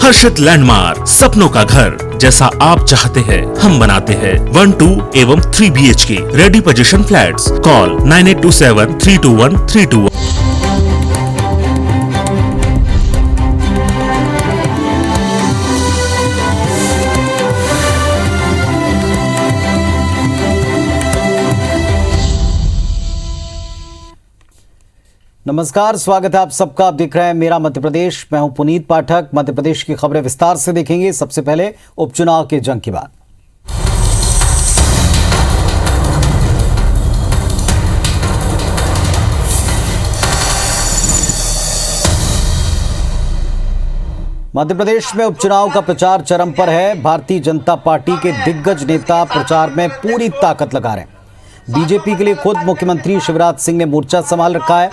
हर्षित landmark, सपनों का घर जैसा आप चाहते हैं हम बनाते हैं। 1, 2 एवं 3 BHK ready position flats. Call 9827321321। नमस्कार, स्वागत है आप सबका। आप देख रहे हैं मेरा मध्य प्रदेश। मैं हूं पुनीत पाठक। मध्य प्रदेश की खबरें विस्तार से देखेंगे। सबसे पहले उपचुनाव के जंग की बात। मध्य प्रदेश में उपचुनाव का प्रचार चरम पर है। भारतीय जनता पार्टी के दिग्गज नेता प्रचार में पूरी ताकत लगा रहे हैं। बीजेपी के लिए खुद मुख्यमंत्री शिवराज सिंह ने मोर्चा संभाल रखा है।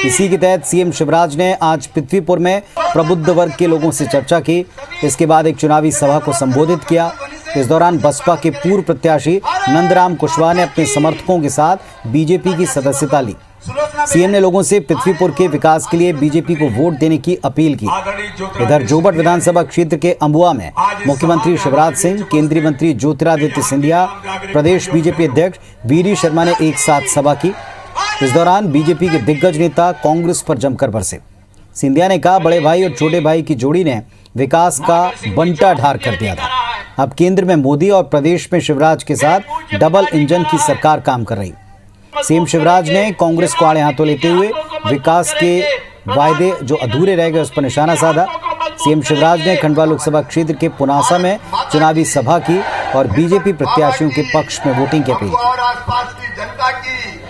इसी के तहत सीएम शिवराज ने आज पृथ्वीपुर में प्रबुद्ध वर्ग के लोगों से चर्चा की। इसके बाद एक चुनावी सभा को संबोधित किया। इस दौरान बसपा के पूर्व प्रत्याशी नंदराम कुशवाहा ने अपने समर्थकों के साथ बीजेपी की सदस्यता ली। सीएम ने लोगों से पृथ्वीपुर के विकास के लिए बीजेपी को वोट देने की अपील की। इधर जोबट विधानसभा क्षेत्र के अम्बुआ में मुख्यमंत्री शिवराज सिंह, केंद्रीय मंत्री ज्योतिरादित्य सिंधिया, प्रदेश बीजेपी अध्यक्ष वीडी शर्मा ने एक साथ सभा की। इस दौरान बीजेपी के दिग्गज नेता कांग्रेस पर जमकर बरसे। सिंधिया ने कहा, बड़े भाई और छोटे भाई की जोड़ी ने विकास का बंटा ढार कर दिया था। अब केंद्र में मोदी और प्रदेश में शिवराज के साथ डबल इंजन की सरकार काम कर रही। सीएम शिवराज ने कांग्रेस को आड़े हाथों लेते हुए विकास के वायदे जो अधूरे रह गए उस पर निशाना साधा। सीएम शिवराज ने खंडवा लोकसभा क्षेत्र के पुनासा में चुनावी सभा की और बीजेपी प्रत्याशियों के पक्ष में वोटिंग की अपील की। और आसपास की जनता की,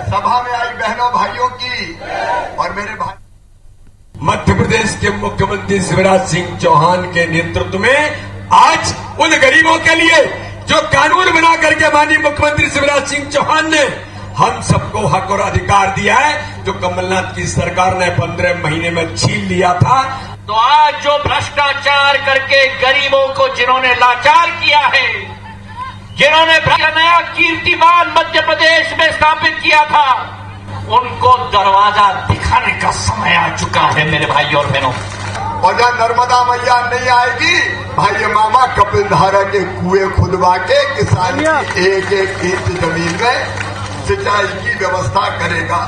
सभा में आई बहनों भाइयों की और मेरे भाई, मध्य प्रदेश के मुख्यमंत्री शिवराज सिंह चौहान के नेतृत्व में आज उन गरीबों के लिए जो कानून बना करके माननीय मुख्यमंत्री शिवराज सिंह चौहान ने हम सबको हक और अधिकार दिया है, जो कमलनाथ की सरकार ने 15 महीने में छीन लिया था। तो आज जो भ्रष्टाचार करके गरीबों को जिन्होंने लाचार किया है, जिन्होंने नया कीर्तिमान मध्य प्रदेश में स्थापित किया था, उनको दरवाजा दिखाने का समय आ चुका है मेरे भाई और बहनों। और जब नर्मदा मैया नहीं आएगी, भाई मामा कपिल धारा के कुएं खुदवा के किसान की एक एक इंच जमीन में सिंचाई की व्यवस्था करेगा।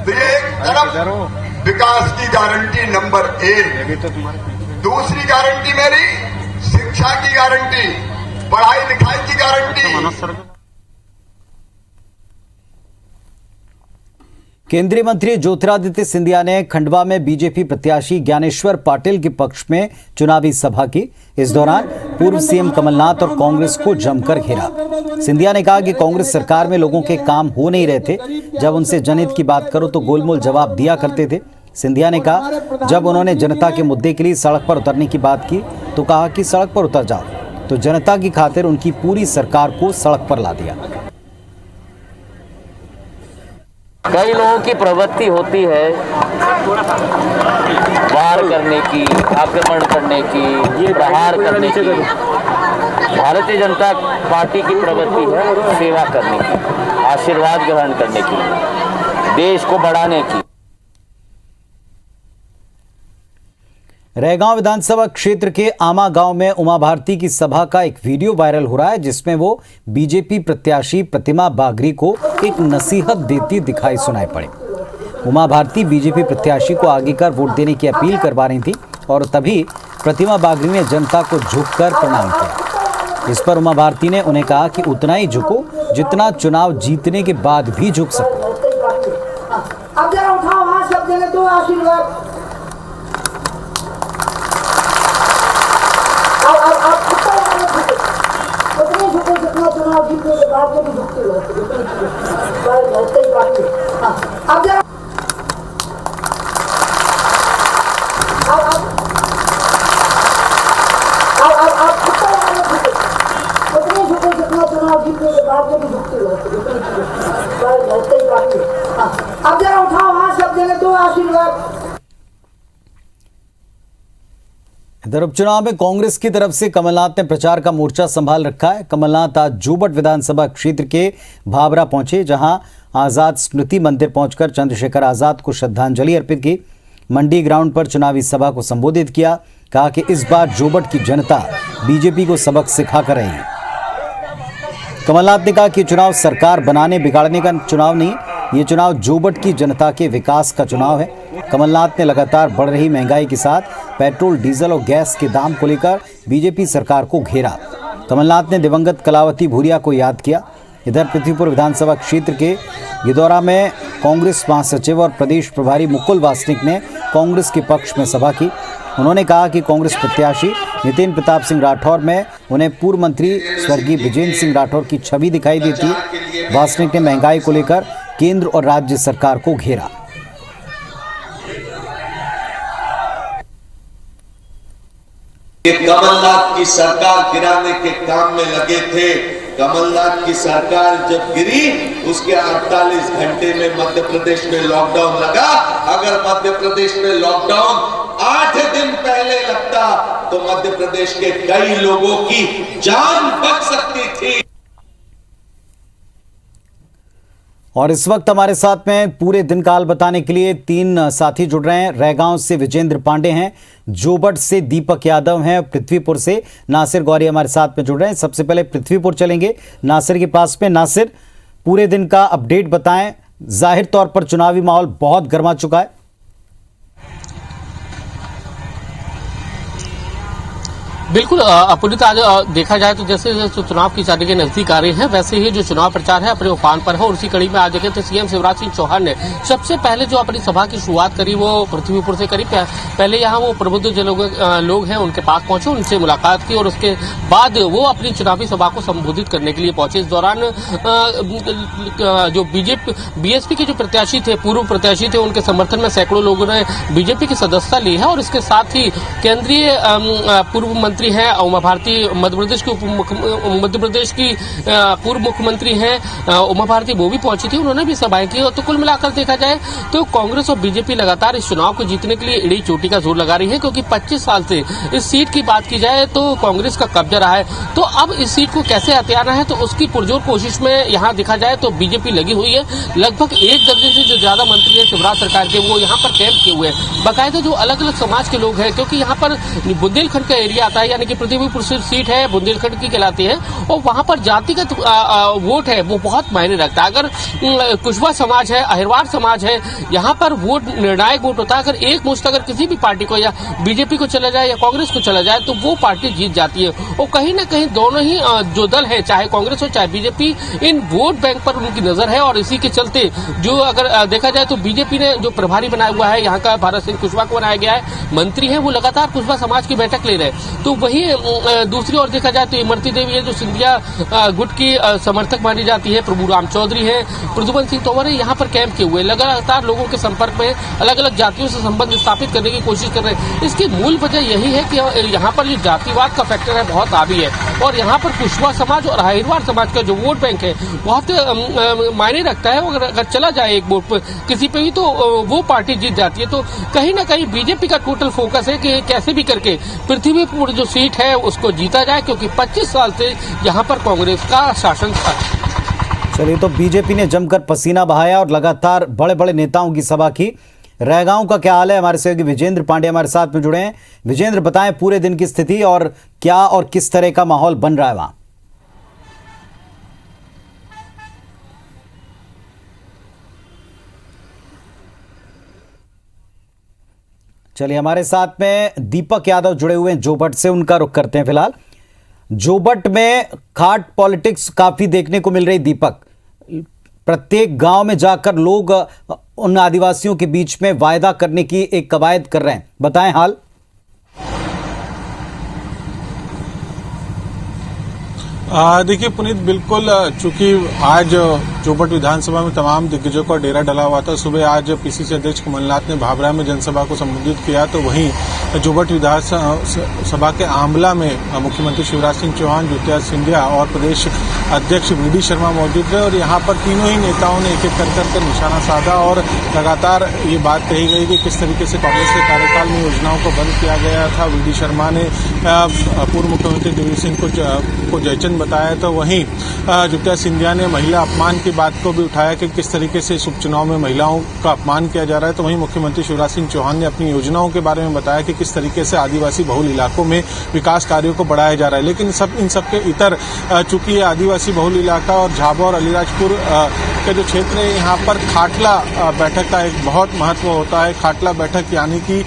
तो ये एक तरफ विकास की गारंटी नंबर 1। दूसरी गारंटी मेरी शिक्षा की गारंटी, पढ़ाई लिखाई की गारंटी। केंद्रीय मंत्री ज्योतिरादित्य सिंधिया ने खंडवा में बीजेपी प्रत्याशी ज्ञानेश्वर पाटिल के पक्ष में चुनावी सभा की। इस दौरान पूर्व सीएम कमलनाथ और कांग्रेस को जमकर घेरा। सिंधिया ने कहा कि कांग्रेस सरकार में लोगों के काम हो नहीं रहे थे। जब उनसे जनहित की बात करो तो गोलमोल जवाब दिया करते थे। सिंधिया ने कहा, जब उन्होंने जनता के मुद्दे के लिए सड़क पर उतरने की बात की तो कहा कि सड़क पर उतर जाओ, तो जनता की खातिर उनकी पूरी सरकार को सड़क पर ला दिया। कई लोगों की प्रवृत्ति होती है वार करने की, आक्रमण करने की, प्रहार करने की। भारतीय जनता पार्टी की प्रवृत्ति है सेवा करने की, आशीर्वाद ग्रहण करने की, देश को बढ़ाने की। रैगांव विधानसभा क्षेत्र के आमा गांव में उमा भारती की सभा का एक वीडियो वायरल हो रहा है, जिसमें वो बीजेपी प्रत्याशी प्रतिमा बागरी को एक नसीहत देती दिखाई सुनाई पड़ी। उमा भारती बीजेपी प्रत्याशी को आगे कर वोट देने की अपील करवा रही थी और तभी प्रतिमा बागरी ने जनता को झुककर प्रणाम किया। इस पर उमा भारती ने उन्हें कहा कि उतना ही झुको जितना चुनाव जीतने के बाद भी झुक सको। अब जरा उठाओ हाथ, सब जने दो आशीर्वाद। चुनाव जीतने के बाद में भी झुकते रहते। अब जरा उतने झुके जितना चुनाव जीतने के बाद में भी झुकते रहते। अब जरा उठाओ हाथ, सब जने दो आशीर्वाद। इधर उपचुनाव में कांग्रेस की तरफ से कमलनाथ ने प्रचार का मोर्चा संभाल रखा है। कमलनाथ आज जोबट विधानसभा क्षेत्र के भाबरा पहुंचे, जहां आजाद स्मृति मंदिर पहुंचकर चंद्रशेखर आजाद को श्रद्धांजलि अर्पित की। मंडी ग्राउंड पर चुनावी सभा को संबोधित किया। कहा कि इस बार जोबट की जनता बीजेपी को सबक सिखा कर रही है। कमलनाथ ने कहा कि चुनाव सरकार बनाने बिगाड़ने का चुनाव नहीं, ये चुनाव जोबट की जनता के विकास का चुनाव है। कमलनाथ ने लगातार बढ़ रही महंगाई के साथ पेट्रोल, डीजल और गैस के दाम को लेकर बीजेपी सरकार को घेरा। कमलनाथ ने दिवंगत कलावती भूरिया को याद किया। इधर पृथ्वीपुर विधानसभा क्षेत्र के गिदौरा में कांग्रेस महासचिव और प्रदेश प्रभारी मुकुल वासनिक ने कांग्रेस के पक्ष में सभा की। उन्होंने कहा कि कांग्रेस प्रत्याशी नितिन प्रताप सिंह राठौर में उन्हें पूर्व मंत्री स्वर्गीय विजेंद्र सिंह राठौर की छवि दिखाई देती है। वासनिक ने महंगाई को लेकर केंद्र और राज्य सरकार को घेरा। कमलनाथ की सरकार गिराने के काम में लगे थे। कमलनाथ की सरकार जब गिरी उसके 48 घंटे में मध्य प्रदेश में लॉकडाउन लगा। अगर मध्य प्रदेश में लॉकडाउन 8 दिन पहले लगता तो मध्य प्रदेश के कई लोगों की जान बच सकती थी। और इस वक्त हमारे साथ में पूरे दिन का हाल बताने के लिए 3 साथी जुड़ रहे हैं। रैगांव से विजेंद्र पांडे हैं, जोबट से दीपक यादव हैं, पृथ्वीपुर से नासिर गौरी हमारे साथ में जुड़ रहे हैं। सबसे पहले पृथ्वीपुर चलेंगे, नासिर के पास में। नासिर, पूरे दिन का अपडेट बताएं। जाहिर तौर पर चुनावी माहौल बहुत गर्मा चुका है। बिल्कुल पुनीत, आज देखा जाए तो जैसे जैसे चुनाव की तारीखें नजदीक आ रही हैं वैसे ही जो चुनाव प्रचार है अपने उफान पर है। और उसी कड़ी में आज देखें तो सीएम शिवराज सिंह चौहान ने सबसे पहले जो अपनी सभा की शुरुआत करी वो पृथ्वीपुर से करी। पहले यहाँ वो प्रबुद्ध जो लोग हैं उनके पास पहुंचे, उनसे मुलाकात की और उसके बाद वो अपनी चुनावी सभा को संबोधित करने के लिए पहुंचे। इस दौरान जो बीएसपी के जो प्रत्याशी थे, पूर्व प्रत्याशी थे, उनके समर्थन में सैकड़ों लोगों ने बीजेपी की सदस्यता ली है। और इसके साथ ही केंद्रीय पूर्व मंत्री हैं उमा भारती, मध्य प्रदेश की पूर्व मुख्यमंत्री हैं उमा भारती, वो भी पहुंची थी, उन्होंने भी सभाएं की। तो कुल मिलाकर देखा जाए तो कांग्रेस और बीजेपी लगातार इस चुनाव को जीतने के लिए एड़ी चोटी का जोर लगा रही है, क्योंकि 25 साल से इस सीट की बात की जाए तो कांग्रेस का कब्जा रहा है। तो अब इस सीट को कैसे हथियाना है तो उसकी पुरजोर कोशिश में यहाँ देखा जाए तो बीजेपी लगी हुई है। लगभग 1 दर्जन से जो ज्यादा मंत्री है शिवराज सरकार के, वो यहाँ पर कैंप किए हुए हैं। बाकायदा जो अलग अलग समाज के लोग हैं, क्योंकि यहाँ पर बुंदेलखंड का एरिया आता है, यानी कि पृथ्वीपुर सीट है बुंदेलखंड की कहलाती है, और वहां पर जातिगत वोट है वो बहुत मायने रखता है। अगर कुशवा समाज है, अहिरवार समाज है, यहाँ पर वोट निर्णायक वोट होता है। अगर एक मुश्त अगर किसी भी पार्टी को या बीजेपी को चला जाए या कांग्रेस को चला जाए तो वो पार्टी जीत जाती है। और कहीं ना कहीं दोनों ही जो दल है, चाहे कांग्रेस हो चाहे बीजेपी, इन वोट बैंक पर उनकी नजर है। और इसी के चलते जो अगर देखा जाए तो बीजेपी ने जो प्रभारी बनाया हुआ है यहाँ का, भारत सिंह कुशवाहा को बनाया गया है मंत्री है, वो लगातार कुशवा समाज की बैठक ले रहे हैं। तो वही दूसरी ओर देखा जाए तो इमरती देवी है जो सिंधिया गुट की समर्थक मानी जाती है, प्रभु राम चौधरी है, प्रद्युमन सिंह तोमर है, यहाँ पर कैंप किए हुए लगातार लोगों के संपर्क में अलग अलग जातियों से संबंध स्थापित करने की कोशिश कर रहे हैं। इसकी मूल वजह यही है कि यहाँ पर जो जातिवाद का फैक्टर है बहुत हावी है, और यहाँ पर कुशवा समाज और अहिरवार समाज का जो वोट बैंक है बहुत मायने रखता है। अगर चला जाए एक वोट पर किसी पे भी तो वो पार्टी जीत जाती है। तो कहीं ना कहीं बीजेपी का टोटल फोकस है कि कैसे भी करके पृथ्वीपुर जो सीट है उसको जीता जाए, क्योंकि 25 साल से यहाँ पर कांग्रेस का शासन था। चलिए, तो बीजेपी ने जमकर पसीना बहाया और लगातार बड़े बड़े नेताओं की सभा की। रैगांव का क्या हाल है? हमारे सहयोगी विजेंद्र पांडे हमारे साथ में जुड़े हैं। विजेंद्र, बताएं पूरे दिन की स्थिति और क्या और किस तरह का माहौल बन रहा है वहां। चलिए, हमारे साथ में दीपक यादव जुड़े हुए हैं जोबट से, उनका रुख करते हैं। फिलहाल जोबट में खाट पॉलिटिक्स काफी देखने को मिल रही। दीपक, प्रत्येक गांव में जाकर लोग उन आदिवासियों के बीच में वायदा करने की एक कवायद कर रहे हैं, बताएं हाल। देखिए पुनीत, बिल्कुल चूंकि आज जोबट विधानसभा में तमाम दिग्गजों का डेरा डला हुआ था। सुबह आज पीसीसी अध्यक्ष कमलनाथ ने भाभरा में जनसभा को संबोधित किया, तो वहीं जोबट विधानसभा के आंवला में मुख्यमंत्री शिवराज सिंह चौहान, ज्योतिरादित्य सिंधिया और प्रदेश अध्यक्ष वीडी शर्मा मौजूद रहे। और यहाँ पर तीनों ही नेताओं ने एक एक कर निशाना साधा और लगातार ये बात कही गई कि किस तरीके से कांग्रेस के कार्यकाल में योजनाओं को बंद किया गया था। वीडी शर्मा ने पूर्व मुख्यमंत्री दिग्विजय सिंह को जयचंद बताया, तो वहीं ज्योतिरादित्य सिंधिया ने महिला अपमान की बात को भी उठाया कि किस तरीके से इस उपचुनाव में महिलाओं का अपमान किया जा रहा है। तो वहीं मुख्यमंत्री शिवराज सिंह चौहान ने अपनी योजनाओं के बारे में बताया कि किस तरीके से आदिवासी बहुल इलाकों में विकास कार्यों को बढ़ाया जा रहा है। लेकिन इन सब के इतर चूंकि ये आदिवासी बहुल इलाका और झाबुआ और अलीराजपुर के जो क्षेत्र है, यहाँ पर खाटला बैठक का एक बहुत महत्व होता है। खाटला बैठक यानी कि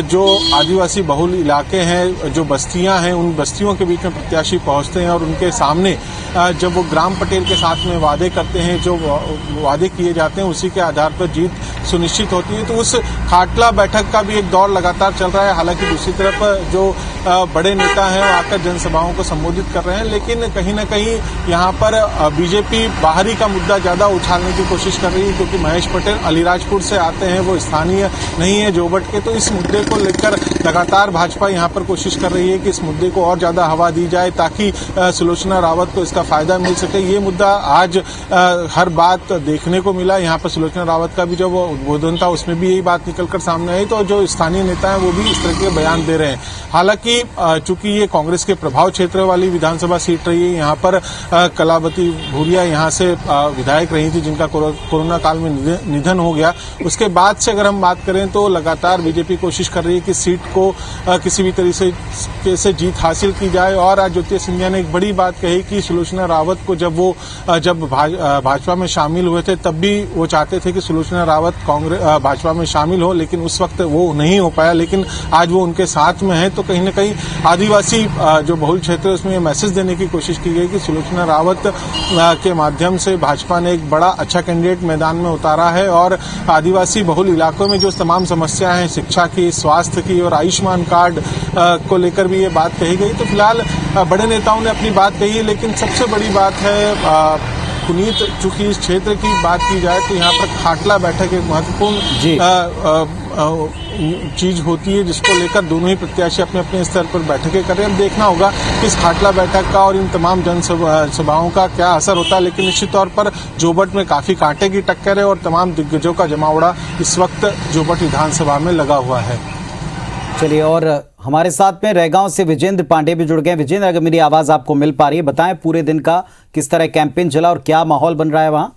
जो आदिवासी बहुल इलाके हैं, जो बस्तियां हैं, उन बस्तियों के बीच में प्रत्याशी पहुंचते हैं और उनके सामने जब वो ग्राम पटेल के साथ में वादे करते हैं, जो वादे किए जाते हैं उसी के आधार पर जीत सुनिश्चित होती है। तो उस खाटला बैठक का भी एक दौर लगातार चल रहा है। हालांकि दूसरी तरफ जो बड़े नेता हैं वो आकर जनसभाओं को संबोधित कर रहे हैं, लेकिन कहीं न कहीं यहाँ पर बीजेपी बाहरी का मुद्दा ज्यादा उछालने की कोशिश कर रही है, क्योंकि महेश पटेल अलीराजपुर से आते हैं, वो स्थानीय नहीं है जोबट के। तो इस मुद्दे को लेकर लगातार भाजपा यहाँ पर कोशिश कर रही है कि इस मुद्दे को और ज्यादा हवा दी जाए ताकि सुलोचना रावत को इसका फायदा मिल सके। ये मुद्दा आज हर बात देखने को मिला। यहाँ पर सुलोचना रावत का भी जो वो उद्बोधन था उसमें भी यही बात निकलकर सामने आई। तो जो स्थानीय नेता हैं वो भी इस तरह के बयान दे रहे हैं। हालांकि चूंकि ये कांग्रेस के प्रभाव क्षेत्र वाली विधानसभा सीट रही है, यहाँ पर कलावती भूरिया यहाँ से विधायक रही थी, जिनका कोरोना काल में निधन हो गया। उसके बाद से अगर हम बात करें तो लगातार बीजेपी कोशिश कर रही है कि सीट को किसी भी तरीके से जीत हासिल की जाए। और आज ज्योति सिंधिया ने एक बड़ी बात कही कि सुलोचना रावत को जब भाजपा में शामिल हुए थे तब भी वो चाहते थे कि सुलोचना रावत भाजपा में शामिल हो, लेकिन उस वक्त वो नहीं हो पाया। लेकिन आज वो उनके साथ में है, तो कहीं न कहीं आदिवासी जो बहुल क्षेत्र है उसमें ये मैसेज देने की कोशिश की गई कि सुलोचना रावत के माध्यम से भाजपा ने एक बड़ा अच्छा कैंडिडेट मैदान में उतारा है। और आदिवासी बहुल इलाकों में जो तमाम समस्याएं हैं, शिक्षा की, स्वास्थ्य की और आयुष्मान कार्ड को लेकर भी ये बात कही गई। तो फिलहाल बड़े नेताओं ने अपनी बात कही है, लेकिन सबसे बड़ी बात है पुनीत, चूंकि इस क्षेत्र की बात की जाए तो यहाँ पर खाटला बैठक एक महत्वपूर्ण चीज होती है, जिसको लेकर दोनों ही प्रत्याशी अपने अपने स्तर पर बैठकें कर रहे हैं। देखना होगा कि इस खाटला बैठक का और इन तमाम जनसभाओं का क्या असर होता है। लेकिन निश्चित तौर पर जोबट में काफी कांटे की टक्कर है और तमाम दिग्गजों का जमावड़ा इस वक्त जोबट विधानसभा में लगा हुआ है। चलिए, और हमारे साथ में रैगांव से विजेंद्र पांडे भी जुड़ गए। विजेंद्र, अगर मेरी आवाज आपको मिल पा रही है, बताएं पूरे दिन का किस तरह कैंपेन चला और क्या माहौल बन रहा है वहां?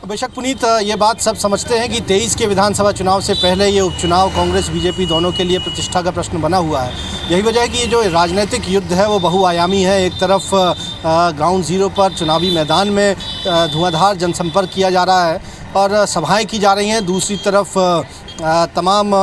बेशक पुनीत, ये बात सब समझते हैं कि 23 के विधानसभा चुनाव से पहले ये उपचुनाव कांग्रेस बीजेपी दोनों के लिए प्रतिष्ठा का प्रश्न बना हुआ है। यही वजह है कि ये जो राजनीतिक युद्ध है वो बहुआयामी है। एक तरफ ग्राउंड जीरो पर चुनावी मैदान में धुआंधार जनसंपर्क किया जा रहा है और सभाएं की जा रही हैं, दूसरी तरफ तमाम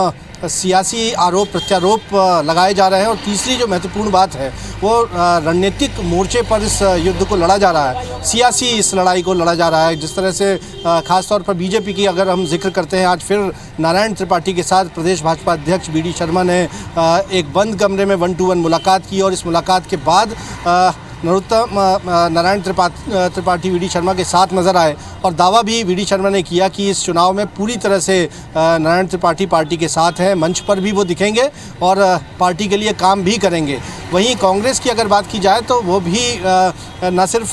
सियासी आरोप प्रत्यारोप लगाए जा रहे हैं और तीसरी जो महत्वपूर्ण बात है वो रणनीतिक मोर्चे पर इस युद्ध को लड़ा जा रहा है, सियासी इस लड़ाई को लड़ा जा रहा है। जिस तरह से खासतौर पर बीजेपी की अगर हम जिक्र करते हैं, आज फिर नारायण त्रिपाठी के साथ प्रदेश भाजपा अध्यक्ष बी डी शर्मा ने एक बंद कमरे में 1-to-1 मुलाकात की और इस मुलाकात के बाद नारायण त्रिपाठी वी डी शर्मा के साथ नजर आए और दावा भी वी डी शर्मा ने किया कि इस चुनाव में पूरी तरह से नारायण त्रिपाठी पार्टी के साथ हैं। मंच पर भी वो दिखेंगे और पार्टी के लिए काम भी करेंगे। वहीं कांग्रेस की अगर बात की जाए तो वो भी न सिर्फ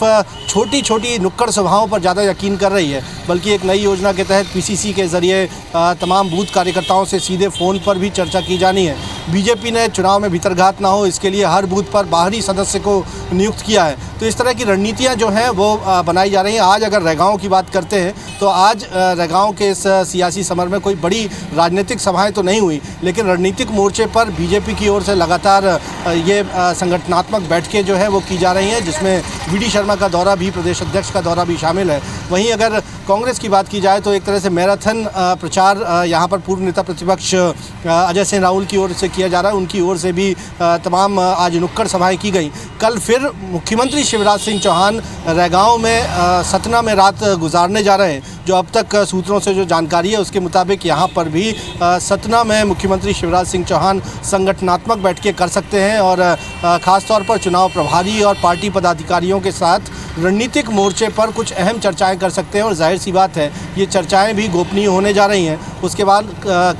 छोटी छोटी नुक्कड़ सभाओं पर ज़्यादा यकीन कर रही है, बल्कि एक नई योजना के तहत पीसीसी के ज़रिए तमाम बूथ कार्यकर्ताओं से सीधे फ़ोन पर भी चर्चा की जानी है। बीजेपी ने चुनाव में भीतरघात ना हो इसके लिए हर बूथ पर बाहरी सदस्य को नियुक्त किया है। तो इस तरह की रणनीतियां जो हैं वो बनाई जा रही हैं। आज अगर रैगांव की बात करते हैं तो आज रैगांव के इस सियासी समर में कोई बड़ी राजनीतिक सभाएं तो नहीं हुई, लेकिन रणनीतिक मोर्चे पर बीजेपी की ओर से लगातार ये संगठनात्मक बैठकें जो है वो की जा रही हैं, जिसमें वी डी शर्मा का दौरा भी, प्रदेश अध्यक्ष का दौरा भी शामिल है। वहीं अगर कांग्रेस की बात की जाए तो एक तरह से मैराथन प्रचार यहाँ पर पूर्व नेता प्रतिपक्ष अजय सिंह राहुल की ओर से किया जा रहा है। उनकी ओर से भी तमाम आज नुक्कड़ सभाएं की गई। कल फिर मुख्यमंत्री शिवराज सिंह चौहान रैगांव में सतना में रात गुजारने जा रहे हैं। जो अब तक सूत्रों से जो जानकारी है उसके मुताबिक यहाँ पर भी सतना में मुख्यमंत्री शिवराज सिंह चौहान संगठनात्मक बैठकें कर सकते हैं और ख़ासतौर पर चुनाव प्रभारी और पार्टी पदाधिकारियों के साथ रणनीतिक मोर्चे पर कुछ अहम चर्चाएं कर सकते हैं। और जाहिर सी बात है ये चर्चाएं भी गोपनीय होने जा रही हैं। उसके बाद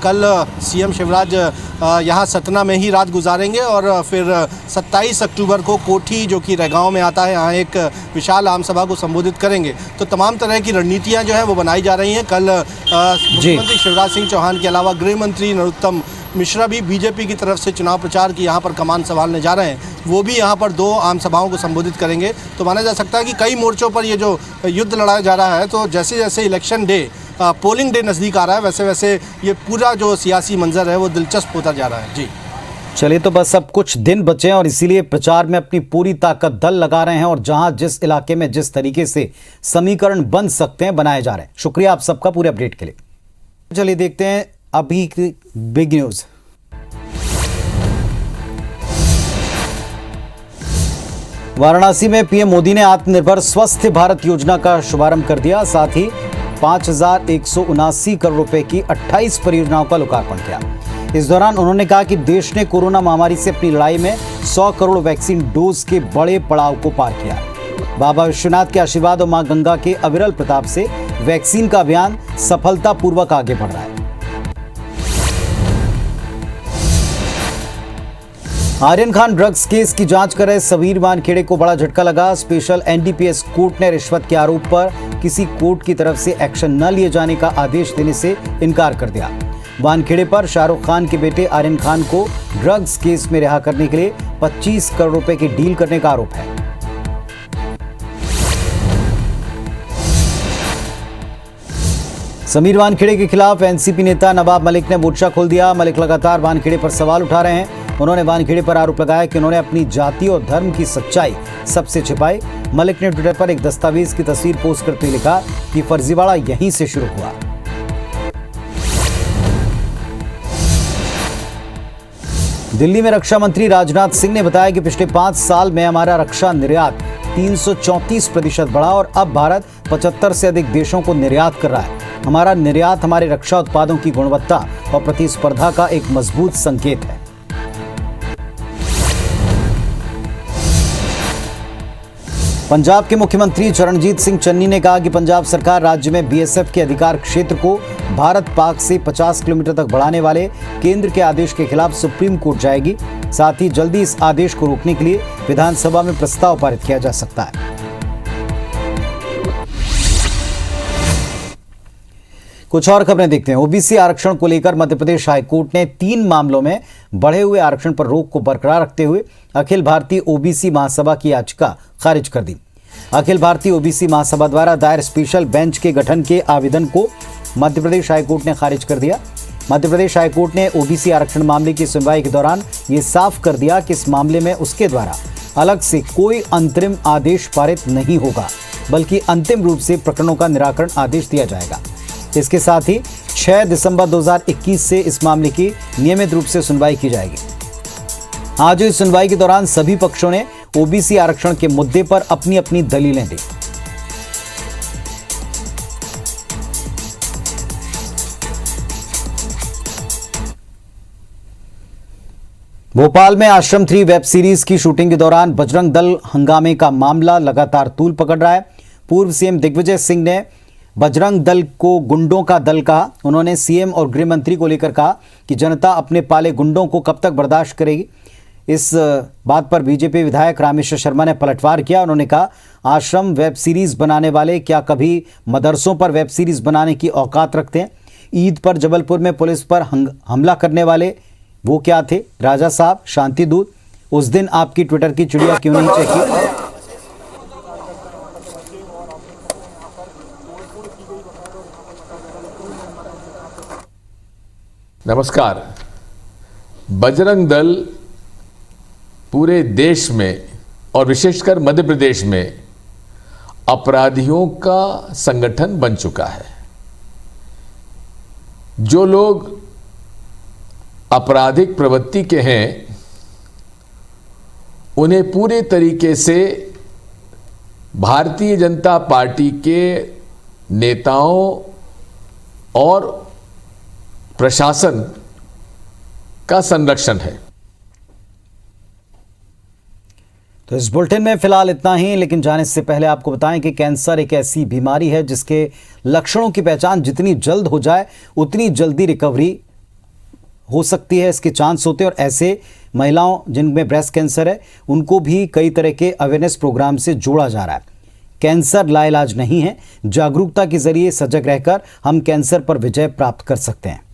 कल सीएम शिवराज यहाँ सतना में ही रात गुजारेंगे और फिर 27 अक्टूबर को कोठी, जो कि रैगांव में आता है, यहाँ एक विशाल आम सभा को संबोधित करेंगे। तो तमाम तरह की रणनीतियाँ जो हैं वो बनाई जा रही हैं। कल मुख्यमंत्री शिवराज सिंह चौहान के अलावा गृह मंत्री नरोत्तम मिश्रा भी बीजेपी की तरफ से चुनाव प्रचार की यहाँ पर कमान संभालने जा रहे हैं। वो भी यहाँ पर 2 आम सभाओं को संबोधित करेंगे। तो माना जा सकता है कि कई मोर्चों पर ये जो युद्ध लड़ाया जा रहा है, तो जैसे जैसे इलेक्शन डे, पोलिंग डे नज़दीक आ रहा है, वैसे वैसे ये पूरा जो सियासी मंजर है वो दिलचस्प होता जा रहा है। जी चलिए, तो बस अब कुछ दिन बचे हैं और इसीलिए प्रचार में अपनी पूरी ताकत दल लगा रहे हैं और जहां जिस इलाके में जिस तरीके से समीकरण बन सकते हैं बनाए जा रहे हैं। शुक्रिया आप सबका पूरे अपडेट के लिए। चलिए देखते हैं अभी की बिग न्यूज। वाराणसी में पीएम मोदी ने आत्मनिर्भर स्वस्थ भारत योजना का शुभारंभ कर दिया। साथ ही 5,179 करोड़ रुपए की 28 परियोजनाओं का लोकार्पण किया। इस दौरान उन्होंने कहा कि देश ने कोरोना महामारी से अपनी लड़ाई में 100 करोड़ वैक्सीन डोज के बड़े पड़ाव को पार किया। बाबा विश्वनाथ के आशीर्वाद और मां गंगा के अविरल प्रताप से वैक्सीन का अभियान सफलतापूर्वक आगे बढ़ रहा है। आर्यन खान ड्रग्स केस की जांच कर रहे समीर वानखेड़े को बड़ा झटका लगा। स्पेशल एनडीपीएस कोर्ट ने रिश्वत के आरोप पर किसी कोर्ट की तरफ से एक्शन न लिए जाने का आदेश देने से इनकार कर दिया। वानखेड़े पर शाहरुख खान के बेटे आर्यन खान को ड्रग्स केस में रिहा करने के लिए 25 करोड़ रुपए की डील करने का आरोप है। समीर वानखेड़े के खिलाफ एनसीपी नेता नवाब मलिक ने मोर्चा खोल दिया। मलिक लगातार वानखेड़े पर सवाल उठा रहे हैं। उन्होंने वानखेड़े पर आरोप लगाया कि उन्होंने अपनी जाति और धर्म की सच्चाई सबसे छिपाई। मलिक ने ट्विटर पर एक दस्तावेज की तस्वीर पोस्ट करते हुए लिखा कि फर्जीवाड़ा यहीं से शुरू हुआ। दिल्ली में रक्षा मंत्री राजनाथ सिंह ने बताया कि पिछले 5 साल में हमारा रक्षा निर्यात 334% बढ़ा और अब भारत 75 से अधिक देशों को निर्यात कर रहा है। हमारा निर्यात हमारे रक्षा उत्पादों की गुणवत्ता और प्रतिस्पर्धा का एक मजबूत संकेत है। पंजाब के मुख्यमंत्री चरणजीत सिंह चन्नी ने कहा कि पंजाब सरकार राज्य में बीएसएफ के अधिकार क्षेत्र को भारत पाक से 50 किलोमीटर तक बढ़ाने वाले केंद्र के आदेश के खिलाफ सुप्रीम कोर्ट जाएगी। साथ ही जल्दी इस आदेश को रोकने के लिए विधानसभा में प्रस्ताव पारित किया जा सकता है। कुछ और खबरें देखते हैं। ओबीसी आरक्षण को लेकर मध्य प्रदेश हाईकोर्ट ने 3 मामलों में बढ़े हुए आरक्षण पर रोक को बरकरार रखते हुए अखिल भारतीय ओबीसी महासभा की याचिका खारिज कर दी। अखिल भारतीय ओबीसी महासभा द्वारा दायर स्पेशल बेंच के गठन के आवेदन को मध्य प्रदेश हाईकोर्ट ने खारिज कर दिया। मध्य प्रदेश हाईकोर्ट ने ओबीसी आरक्षण मामले की सुनवाई के दौरान ये साफ कर दिया कि इस मामले में उसके द्वारा अलग से कोई अंतरिम आदेश पारित नहीं होगा, बल्कि अंतिम रूप से प्रकरणों का निराकरण आदेश दिया जाएगा। इसके साथ ही 6 दिसंबर 2021 से इस मामले की नियमित रूप से सुनवाई की जाएगी। आज इस सुनवाई के दौरान सभी पक्षों ने ओबीसी आरक्षण के मुद्दे पर अपनी अपनी दलीलें दी। भोपाल में आश्रम 3 वेब सीरीज की शूटिंग के दौरान बजरंग दल हंगामे का मामला लगातार तूल पकड़ रहा है। पूर्व सीएम दिग्विजय सिंह ने बजरंग दल को गुंडों का दल कहा। उन्होंने सीएम और गृह मंत्री को लेकर कहा कि जनता अपने पाले गुंडों को कब तक बर्दाश्त करेगी। इस बात पर बीजेपी विधायक रामेश्वर शर्मा ने पलटवार किया। उन्होंने कहा, आश्रम वेब सीरीज बनाने वाले क्या कभी मदरसों पर वेब सीरीज बनाने की औकात रखते हैं? ईद पर जबलपुर में पुलिस पर हमला करने वाले वो क्या थे? राजा साहब, शांति दूत, उस दिन आपकी ट्विटर की चिड़िया क्यों नहीं चेकी? नमस्कार। बजरंग दल पूरे देश में और विशेषकर मध्य प्रदेश में अपराधियों का संगठन बन चुका है। जो लोग आपराधिक प्रवृत्ति के हैं, उन्हें पूरे तरीके से भारतीय जनता पार्टी के नेताओं और प्रशासन का संरक्षण है। तो इस बुलेटिन में फिलहाल इतना ही, लेकिन जाने से पहले आपको बताएं कि कैंसर एक ऐसी बीमारी है जिसके लक्षणों की पहचान जितनी जल्द हो जाए उतनी जल्दी रिकवरी हो सकती है, इसके चांस होते हैं। और ऐसे महिलाओं जिनमें ब्रेस्ट कैंसर है उनको भी कई तरह के अवेयरनेस प्रोग्राम से जोड़ा जा रहा है। कैंसर लाइलाज नहीं है, जागरूकता के जरिए सजग रहकर हम कैंसर पर विजय प्राप्त कर सकते हैं।